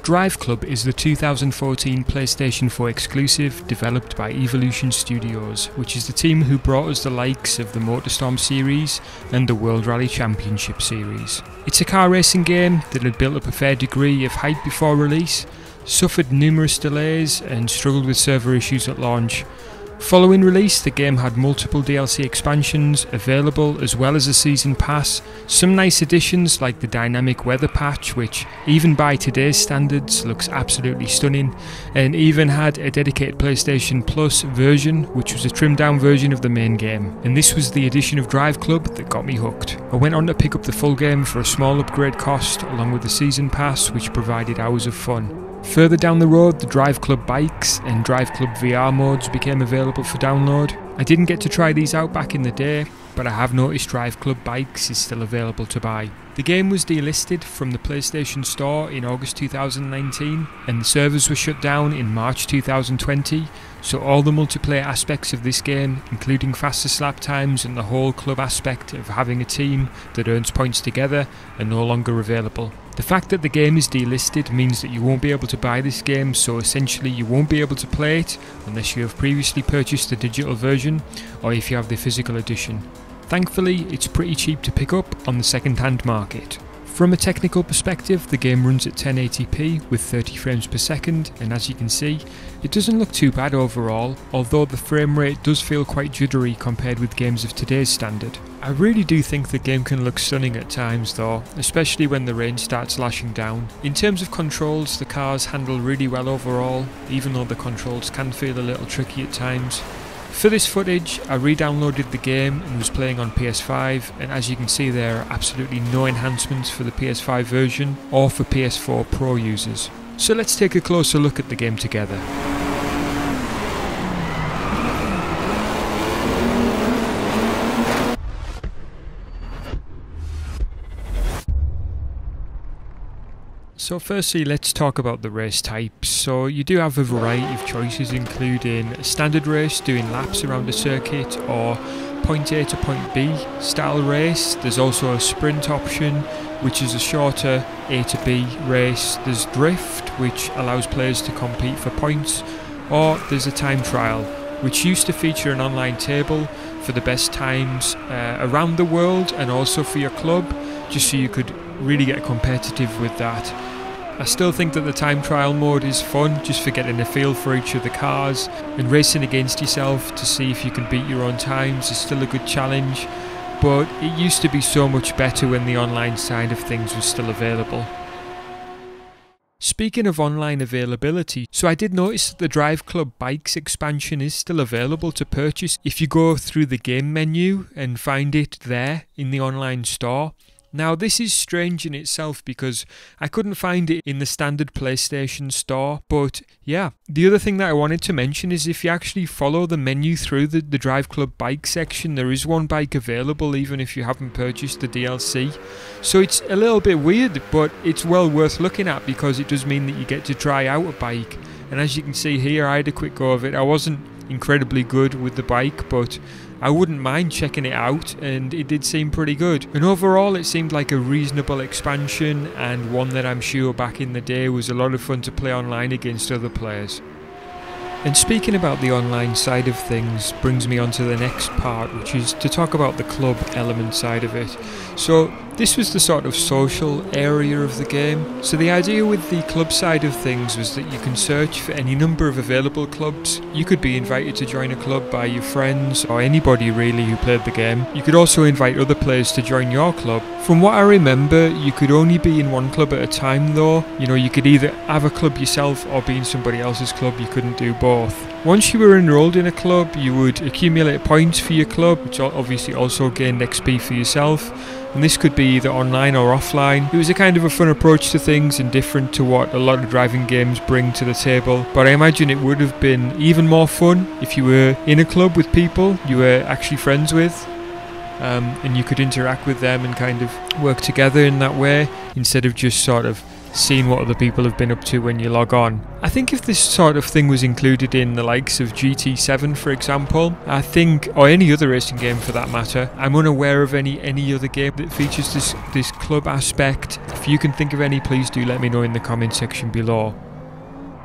Driveclub is the 2014 PlayStation 4 exclusive developed by Evolution Studios, which is the team who brought us the likes of the MotorStorm series and the World Rally Championship series. It's a car racing game that had built up a fair degree of hype before release, suffered numerous delays and struggled with server issues at launch. Following release, the game had multiple DLC expansions available as well as a season pass, some nice additions like the dynamic weather patch, which even by today's standards looks absolutely stunning, and even had a dedicated PlayStation Plus version which was a trimmed down version of the main game, and this was the edition of Driveclub that got me hooked. I went on to pick up the full game for a small upgrade cost along with the season pass, which provided hours of fun. Further down the road, the Driveclub bikes and Driveclub VR modes became available for download. I didn't get to try these out back in the day, but I have noticed Driveclub bikes is still available to buy. The game was delisted from the PlayStation Store in August 2019, and the servers were shut down in March 2020, so all the multiplayer aspects of this game, including faster slap times and the whole club aspect of having a team that earns points together, are no longer available. The fact that the game is delisted means that you won't be able to buy this game, so essentially you won't be able to play it unless you have previously purchased the digital version or if you have the physical edition. Thankfully, it's pretty cheap to pick up on the second-hand market. From a technical perspective, the game runs at 1080p with 30 frames per second, and as you can see, it doesn't look too bad overall, although the frame rate does feel quite jittery compared with games of today's standard. I really do think the game can look stunning at times though, especially when the rain starts lashing down. In terms of controls, the cars handle really well overall, even though the controls can feel a little tricky at times. For this footage, I re-downloaded the game and was playing on PS5, and as you can see there are absolutely no enhancements for the PS5 version or for PS4 Pro users. So let's take a closer look at the game together. So firstly, let's talk about the race types. So you do have a variety of choices, including a standard race doing laps around a circuit, or point A to point B style race. There's also a sprint option, which is a shorter A to B race. There's drift, which allows players to compete for points, or there's a time trial, which used to feature an online table for the best times around the world and also for your club, just so you could really get competitive with that. I still think that the time trial mode is fun, just for getting a feel for each of the cars, and racing against yourself to see if you can beat your own times is still a good challenge, but it used to be so much better when the online side of things was still available. Speaking of online availability, so I did notice that the Driveclub Bikes expansion is still available to purchase if you go through the game menu and find it there in the online store. Now this is strange in itself because I couldn't find it in the standard PlayStation Store, but yeah. The other thing that I wanted to mention is if you actually follow the menu through the Driveclub bike section, there is one bike available even if you haven't purchased the DLC. So it's a little bit weird, but it's well worth looking at because it does mean that you get to try out a bike. And as you can see here, I had a quick go of it. I wasn't incredibly good with the bike, but I wouldn't mind checking it out, and it did seem pretty good. And overall it seemed like a reasonable expansion, and one that I'm sure back in the day was a lot of fun to play online against other players. And speaking about the online side of things brings me on to the next part, which is to talk about the club element side of it. So this was the sort of social area of the game. So the idea with the club side of things was that you can search for any number of available clubs. You could be invited to join a club by your friends or anybody really who played the game. You could also invite other players to join your club. From what I remember, you could only be in one club at a time though. You know, you could either have a club yourself or be in somebody else's club. You couldn't do both. Once you were enrolled in a club, you would accumulate points for your club, which obviously also gained XP for yourself, and this could be either online or offline. It was a kind of a fun approach to things and different to what a lot of driving games bring to the table, but I imagine it would have been even more fun if you were in a club with people you were actually friends with, and you could interact with them and kind of work together in that way instead of just sort of seeing what other people have been up to when you log on. I think if this sort of thing was included in the likes of GT7 for example, I think, or any other racing game for that matter, I'm unaware of any other game that features this club aspect. If you can think of any, please do let me know in the comment section below.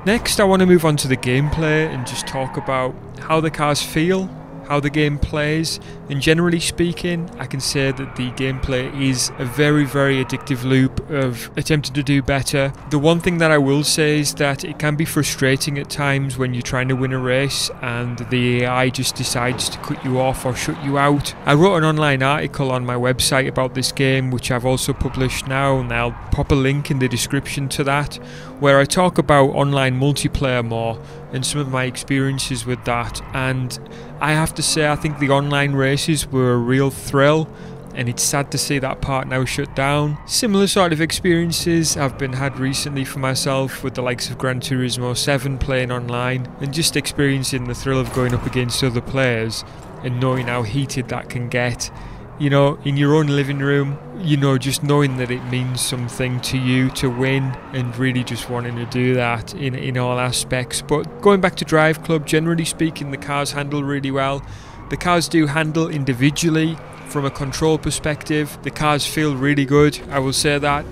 Next, I want to move on to the gameplay and just talk about how the cars feel, how the game plays, and generally speaking, I can say that the gameplay is a very, very addictive loop of attempting to do better. The one thing that I will say is that it can be frustrating at times when you're trying to win a race and the AI just decides to cut you off or shut you out. I wrote an online article on my website about this game, which I've also published now, and I'll pop a link in the description to that, where I talk about online multiplayer more and some of my experiences with that. And I have to say, I think the online races were a real thrill, and it's sad to see that part now shut down. Similar sort of experiences have been had recently for myself with the likes of Gran Turismo 7 playing online, and just experiencing the thrill of going up against other players and knowing how heated that can get. You know, in your own living room, you know, just knowing that it means something to you to win and really just wanting to do that in all aspects. But going back to Driveclub, generally speaking, the cars handle really well. The cars do handle individually from a control perspective. The cars feel really good, I will say that.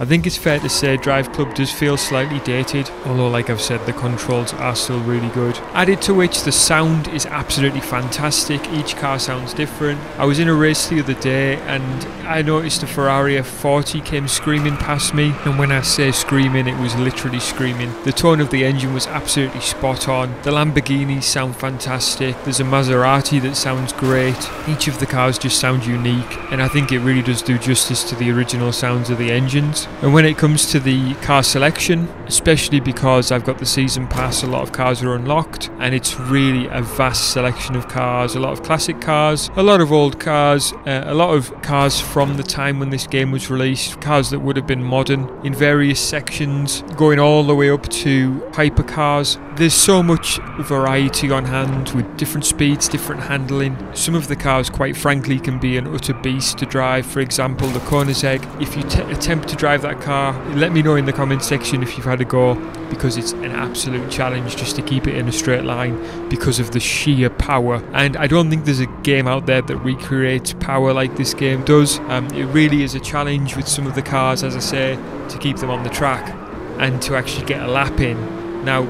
I think it's fair to say Driveclub does feel slightly dated, although like I've said, the controls are still really good. Added to which, the sound is absolutely fantastic. Each car sounds different. I was in a race the other day and I noticed a Ferrari F40 came screaming past me, and when I say screaming, it was literally screaming. The tone of the engine was absolutely spot on. The Lamborghinis sound fantastic. There's a Maserati that sounds great. Each of the cars just sound unique, and I think it really does do justice to the original sounds of the engines. And when it comes to the car selection, especially because I've got the season pass, a lot of cars are unlocked, and it's really a vast selection of cars. A lot of classic cars, a lot of old cars, a lot of cars from the time when this game was released, cars that would have been modern in various sections, going all the way up to hypercars. There's so much variety on hand with different speeds, different handling. Some of the cars, quite frankly, can be an utter beast to drive. For example, the Koenigsegg. If you attempt to drive that car, let me know in the comment section if you've had a go, because it's an absolute challenge just to keep it in a straight line because of the sheer power. And I don't think there's a game out there that recreates power like this game does. It really is a challenge with some of the cars, as I say, to keep them on the track and to actually get a lap in. Now,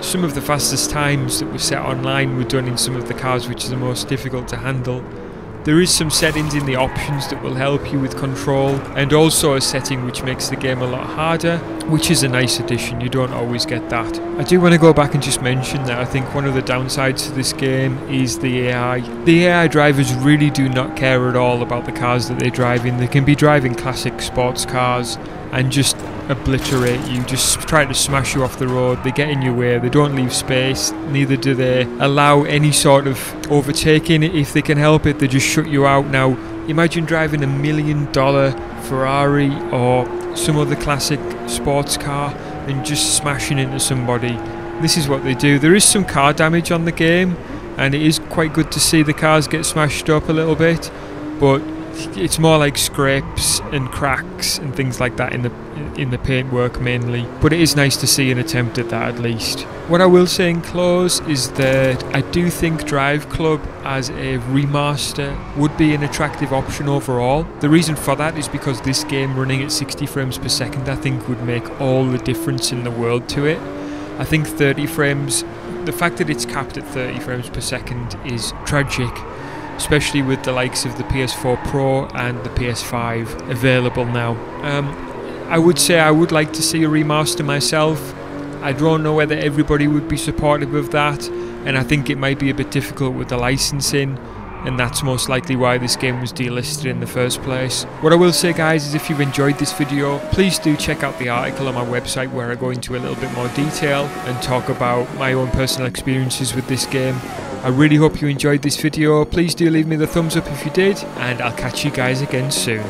some of the fastest times that were set online were done in some of the cars which are the most difficult to handle. There is some settings in the options that will help you with control, and also a setting which makes the game a lot harder, which is a nice addition. You don't always get that. I do want to go back and just mention that I think one of the downsides to this game is the AI. The AI drivers really do not care at all about the cars that they drive in. They can be driving classic sports cars and just obliterate you, just try to smash you off the road. They get in your way, they don't leave space, neither do they allow any sort of overtaking. If they can help it, they just shut you out. Now, imagine driving $1 million Ferrari or some other classic sports car and just smashing into somebody. This is what they do. There is some car damage on the game, and it is quite good to see the cars get smashed up a little bit, but it's more like scrapes and cracks and things like that in the paintwork mainly. But it is nice to see an attempt at that at least. What I will say in close is that I do think Driveclub as a remaster would be an attractive option overall. The reason for that is because this game running at 60 frames per second I think would make all the difference in the world to it. I think 30 frames, the fact that it's capped at 30 frames per second is tragic, especially with the likes of the PS4 Pro and the PS5 available now. I would say I would like to see a remaster myself. I don't know whether everybody would be supportive of that, and I think it might be a bit difficult with the licensing, and that's most likely why this game was delisted in the first place. What I will say, guys, is if you've enjoyed this video, please do check out the article on my website where I go into a little bit more detail and talk about my own personal experiences with this game. I really hope you enjoyed this video. Please do leave me the thumbs up if you did, and I'll catch you guys again soon.